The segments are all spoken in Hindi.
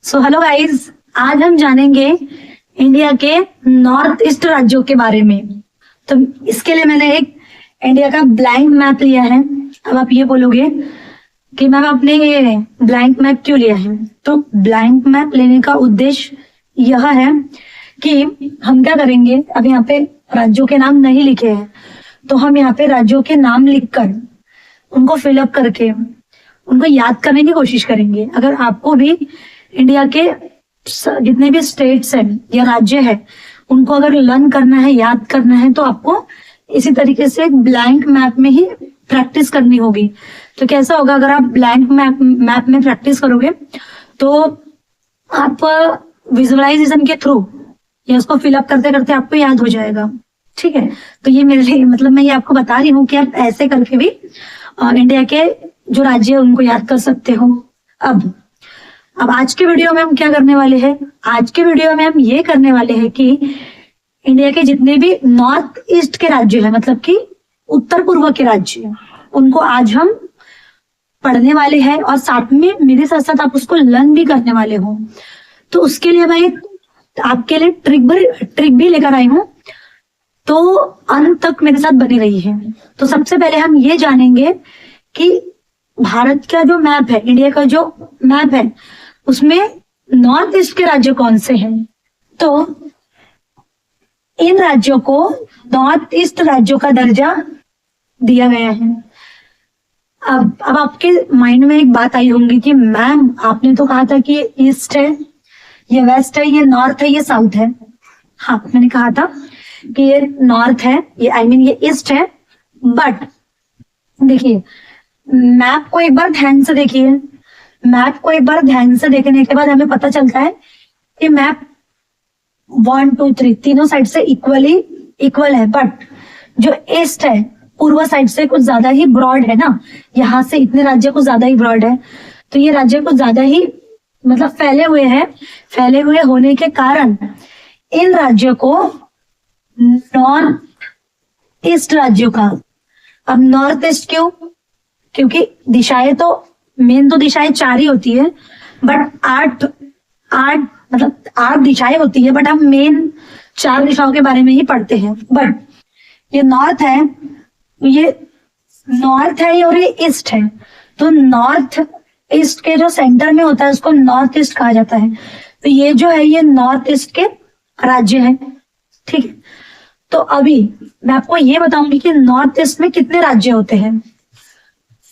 सो हेलो गाइस, आज हम जानेंगे इंडिया के नॉर्थ ईस्ट राज्यों के बारे में। तो इसके लिए मैंने एक इंडिया का ब्लैंक मैप लिया है। अब आप ये बोलोगे कि मैम आपने ये ब्लैंक मैप क्यों लिया है? तो ब्लैंक मैप लेने का उद्देश्य यह है कि हम क्या करेंगे, अब यहाँ पे राज्यों के नाम नहीं लिखे हैं तो हम यहाँ पे राज्यों के नाम लिखकर उनको फिलअप करके उनको याद करने की कोशिश करेंगे। अगर आपको भी इंडिया के जितने भी स्टेट्स हैं या राज्य है उनको अगर लर्न करना है, याद करना है, तो आपको इसी तरीके से एक ब्लैंक मैप में ही प्रैक्टिस करनी होगी। तो कैसा होगा, अगर आप ब्लैंक मैप में प्रैक्टिस करोगे तो आप विजुअलाइजेशन के थ्रू या उसको फिलअप करते करते आपको याद हो जाएगा। ठीक है, तो ये मेरे लिए मतलब मैं ये आपको बता रही हूँ कि आप ऐसे करके भी इंडिया के जो राज्य है उनको याद कर सकते हो। अब आज के वीडियो में हम क्या करने वाले हैं? आज के वीडियो में हम ये करने वाले हैं कि इंडिया के जितने भी नॉर्थ ईस्ट के राज्य हैं, मतलब कि उत्तर पूर्व के राज्य, उनको आज हम पढ़ने वाले हैं और साथ में मेरे साथ साथ आप उसको लर्न भी करने वाले हो। तो उसके लिए मैं आपके लिए ट्रिक भी लेकर आई हूँ, तो अंत तक मेरे साथ बनी रही है। तो सबसे पहले हम ये जानेंगे कि भारत का जो मैप है, इंडिया का जो मैप है, उसमें नॉर्थ ईस्ट के राज्य कौन से हैं। तो इन राज्यों को नॉर्थ ईस्ट राज्यों का दर्जा दिया गया है। अब आपके माइंड में एक बात आई होंगी कि मैम आपने तो कहा था कि ये ईस्ट है, ये वेस्ट है, ये नॉर्थ है, ये साउथ है। हाँ, मैंने कहा था कि ये नॉर्थ है, ये ये ईस्ट है। बट देखिए, मैप को एक बार ध्यान से देखिए। मैप को एक बार ध्यान से देखने के बाद हमें पता चलता है कि मैप 1 2 3 तीनों साइड से इक्वल है। बट जो ईस्ट है पूर्व साइड से कुछ ज्यादा ही ब्रॉड है ना, यहाँ से इतने राज्य कुछ ज्यादा ही ब्रॉड है, तो ये राज्य कुछ ज्यादा ही मतलब फैले हुए हैं। फैले हुए होने के कारण इन राज्यों को नॉर्थ ईस्ट राज्यों का। अब नॉर्थ ईस्ट क्यों? क्योंकि दिशाएं तो मेन तो दिशाएं 4 ही होती है, बट 8 मतलब 8 दिशाएं होती है, बट हम मेन 4 दिशाओं के बारे में ही पढ़ते हैं। बट ये नॉर्थ है और ये ईस्ट है। तो नॉर्थ ईस्ट के जो सेंटर में होता है उसको नॉर्थ ईस्ट कहा जाता है। तो ये जो है ये नॉर्थ ईस्ट के राज्य है। ठीक है, तो अभी मैं आपको ये बताऊंगी कि नॉर्थ ईस्ट में कितने राज्य होते हैं।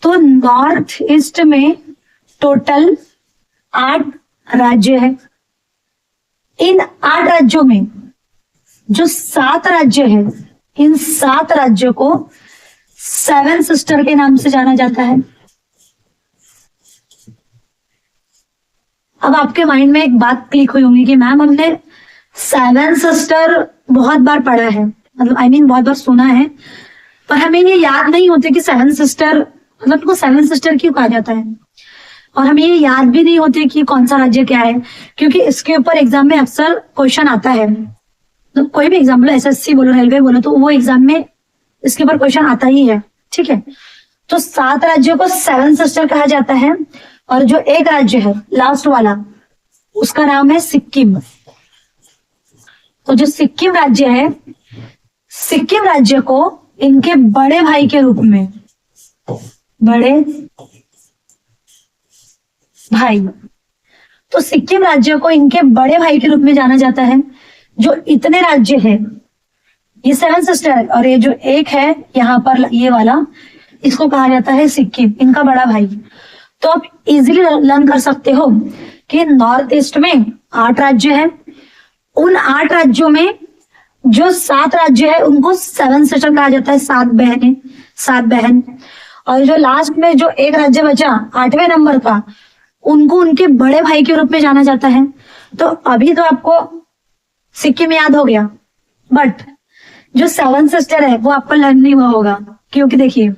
तो नॉर्थ ईस्ट में टोटल 8 राज्य है। इन 8 राज्यों में जो 7 राज्य हैं, इन 7 राज्यों को 7 सिस्टर के नाम से जाना जाता है। अब आपके माइंड में एक बात क्लिक हुई होंगी कि मैम हमने 7 सिस्टर बहुत बार पढ़ा है, मतलब बहुत बार सुना है, पर हमें ये याद नहीं होते कि 7 सिस्टर मतलब उनको 7 सिस्टर क्यों कहा जाता है, और हमें ये याद भी नहीं होते कि कौन सा राज्य क्या है। क्योंकि इसके ऊपर एग्जाम में अक्सर क्वेश्चन आता है। तो कोई भी एग्जाम बोलो, एसएससी बोलो, रेलवे बोलो, तो वो एग्जाम में इसके ऊपर क्वेश्चन आता ही है। ठीक है, तो 7 राज्यों को 7 सिस्टर कहा जाता है। और जो एक राज्य है लास्ट वाला, उसका नाम है सिक्किम। तो जो सिक्किम राज्य है, सिक्किम राज्य को इनके बड़े भाई के रूप में, बड़े भाई, तो सिक्किम राज्य को इनके बड़े भाई के रूप में जाना जाता है। जो इतने राज्य हैं, ये 7 सिस्टर है, और ये जो एक है यहाँ पर ये वाला, इसको कहा जाता है सिक्किम, इनका बड़ा भाई। तो आप इजीली लर्न कर सकते हो कि नॉर्थ ईस्ट में 8 राज्य हैं। उन 8 राज्यों में जो 7 राज्य है उनको 7 सिस्टर कहा जाता है, 7 बहन। और जो लास्ट में जो एक राज्य बचा 8वें नंबर का, उनको उनके बड़े भाई के रूप में जाना जाता है। तो अभी तो आपको सिक्किम याद हो गया, बट जो 7 सिस्टर है वो आपको लर्न नहीं हुआ होगा। क्योंकि देखिए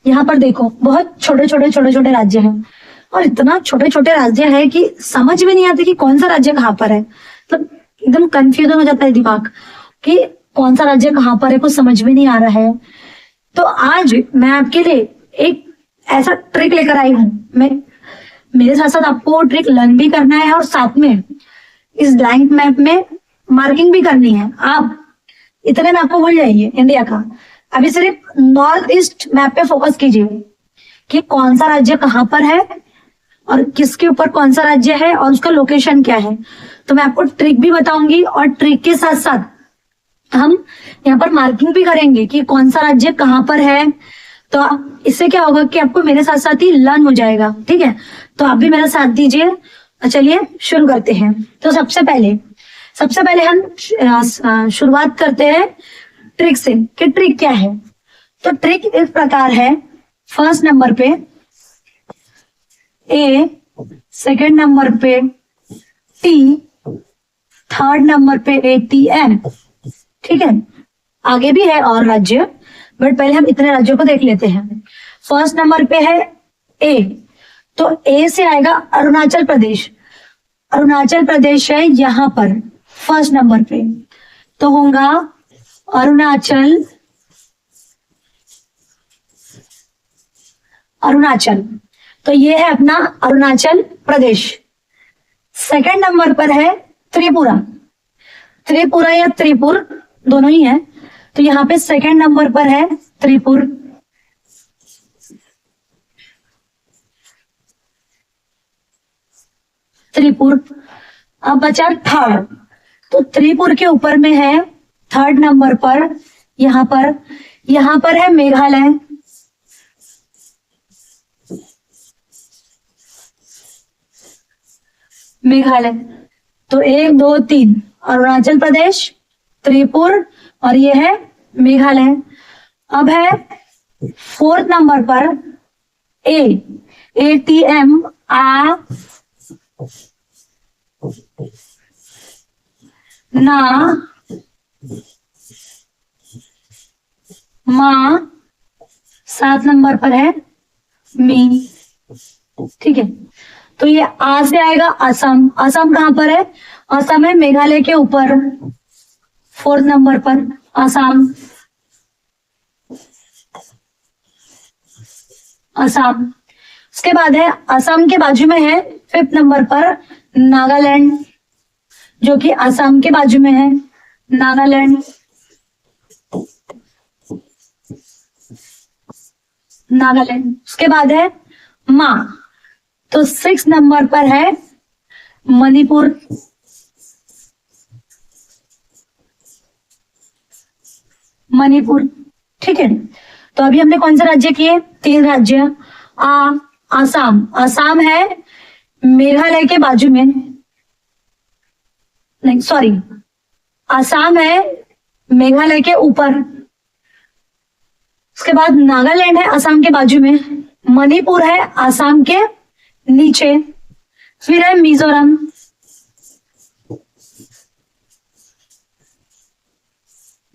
यहाँ पर देखो, बहुत छोटे छोटे राज्य हैं, और इतना छोटे छोटे राज्य है कि समझ में नहीं आते कि कौन सा राज्य कहाँ पर है। मतलब एकदम कंफ्यूजन हो जाता है दिमाग कि कौन सा राज्य कहाँ पर है, कुछ समझ में नहीं आ रहा है। तो आज मैं आपके लिए एक ऐसा ट्रिक लेकर आई हूं। मेरे साथ साथ आपको ट्रिक लर्न भी करना है और साथ में इस ब्लैंक मैप में मार्किंग भी करनी है। आप इतने मैप को भूल जाइए इंडिया का, अभी सिर्फ नॉर्थ ईस्ट मैप पे फोकस कीजिए कि कौन सा राज्य कहाँ पर है और किसके ऊपर कौन सा राज्य है और उसका लोकेशन क्या है। तो मैं आपको ट्रिक भी बताऊंगी और ट्रिक के साथ साथ हम यहाँ पर मार्किंग भी करेंगे कि कौन सा राज्य कहाँ पर है। तो इससे क्या होगा कि आपको मेरे साथ साथ ही लर्न हो जाएगा, ठीक है। तो आप भी मेरा साथ दीजिए। चलिए शुरू करते हैं। तो सबसे पहले हम शुरुआत करते हैं ट्रिक से कि ट्रिक क्या है। तो ट्रिक इस प्रकार है, फर्स्ट नंबर पे ए, सेकंड नंबर पे टी, थर्ड नंबर पे ATM, ठीक है। आगे भी है और राज्य, बट पहले हम इतने राज्यों को देख लेते हैं। फर्स्ट नंबर पे है ए, तो ए से आएगा अरुणाचल प्रदेश। अरुणाचल प्रदेश है यहाँ पर फर्स्ट नंबर पे, तो होगा अरुणाचल। तो ये है अपना अरुणाचल प्रदेश। सेकंड नंबर पर है त्रिपुरा या त्रिपुर दोनों ही है, तो यहाँ पे सेकंड नंबर पर है त्रिपुर। अब बचा थर्ड, तो त्रिपुर के ऊपर में है थर्ड नंबर पर, यहाँ पर है मेघालय। तो 1 2 3 अरुणाचल प्रदेश, त्रिपुर और ये है मेघालय। अब है फोर्थ नंबर पर ATM सात नंबर पर है मी, ठीक है। तो ये आ से आएगा असम। असम कहाँ पर है? असम है मेघालय के ऊपर, फोर्थ नंबर पर असम। उसके बाद है असम के बाजू में है फिफ्थ नंबर पर नागालैंड, जो कि असम के बाजू में है नागालैंड। उसके बाद है तो 6 नंबर पर है मणिपुर। ठीक है। तो अभी हमने कौन से राज्य किए? 3 राज्य। आसाम है मेघालय के बाजू में, नहीं सॉरी, आसाम है मेघालय के ऊपर। उसके बाद नागालैंड है असम के बाजू में, मणिपुर है असम के नीचे, फिर है मिजोरम।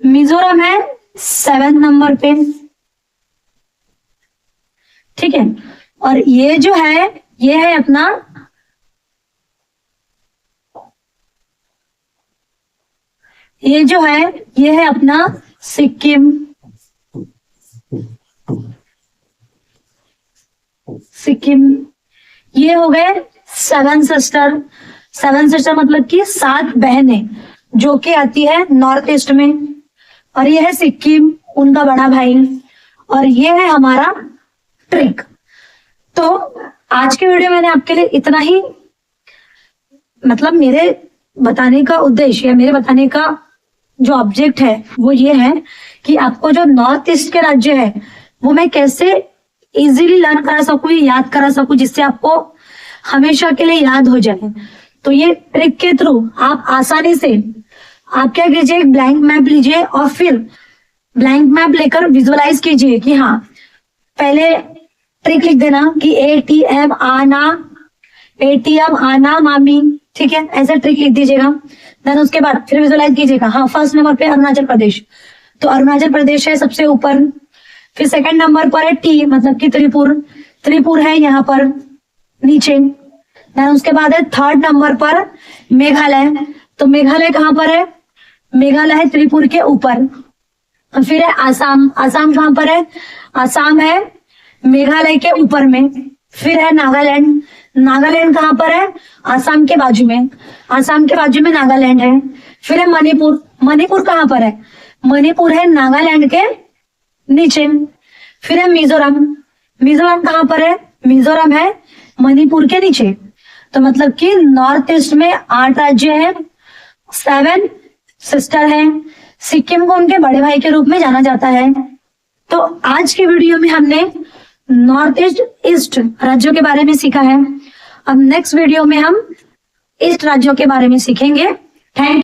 मिजोरम है 7 नंबर पे, ठीक है। और ये जो है ये है अपना सिक्किम। ये हो गए 7 सिस्टर। 7 सिस्टर मतलब कि 7 बहनें, जो कि आती है नॉर्थ ईस्ट में। और ये है सिक्किम, उनका बड़ा भाई। और ये है हमारा ट्रिक। तो आज के वीडियो मैंने आपके लिए इतना ही, मतलब मेरे बताने का उद्देश्य या मेरे बताने का जो ऑब्जेक्ट है वो ये है कि आपको जो नॉर्थ ईस्ट के राज्य है वो मैं कैसे इजीली लर्न करा सकूं, याद करा सकूं, जिससे आपको हमेशा के लिए याद हो जाए। तो ये ट्रिक के थ्रू आप आसानी से, आप क्या कीजिए, एक ब्लैंक मैप लीजिए और फिर ब्लैंक मैप लेकर विजुअलाइज कीजिए कि हाँ, पहले ट्रिक लिख देना कि ATM आना मामी, ठीक है, ऐसा ट्रिक लिख दीजिएगा। देन उसके बाद फिर विजुअलाइज कीजिएगा। हाँ, फर्स्ट नंबर पे अरुणाचल प्रदेश, तो अरुणाचल प्रदेश है सबसे ऊपर। फिर सेकंड नंबर पर है T, मतलब कि त्रिपुर है यहाँ पर नीचे। देन उसके बाद है थर्ड नंबर पर मेघालय, तो मेघालय कहाँ पर है? मेघालय है त्रिपुर के ऊपर। फिर है आसाम कहाँ पर है? आसाम है मेघालय के ऊपर में। फिर है नागालैंड कहाँ पर है? आसाम के बाजू में, आसाम के बाजू में नागालैंड है। फिर है मणिपुर, मणिपुर कहाँ पर है? मणिपुर है नागालैंड के नीचे। फिर है मिजोरम, मिजोरम कहाँ पर है? मिजोरम है मणिपुर के नीचे। तो मतलब कि नॉर्थ ईस्ट में 8 राज्य हैं, 7 सिस्टर हैं। सिक्किम को उनके बड़े भाई के रूप में जाना जाता है। तो आज की वीडियो में हमने नॉर्थ ईस्ट राज्यों के बारे में सीखा है। अब नेक्स्ट वीडियो में हम ईस्ट राज्यों के बारे में सीखेंगे। थैंक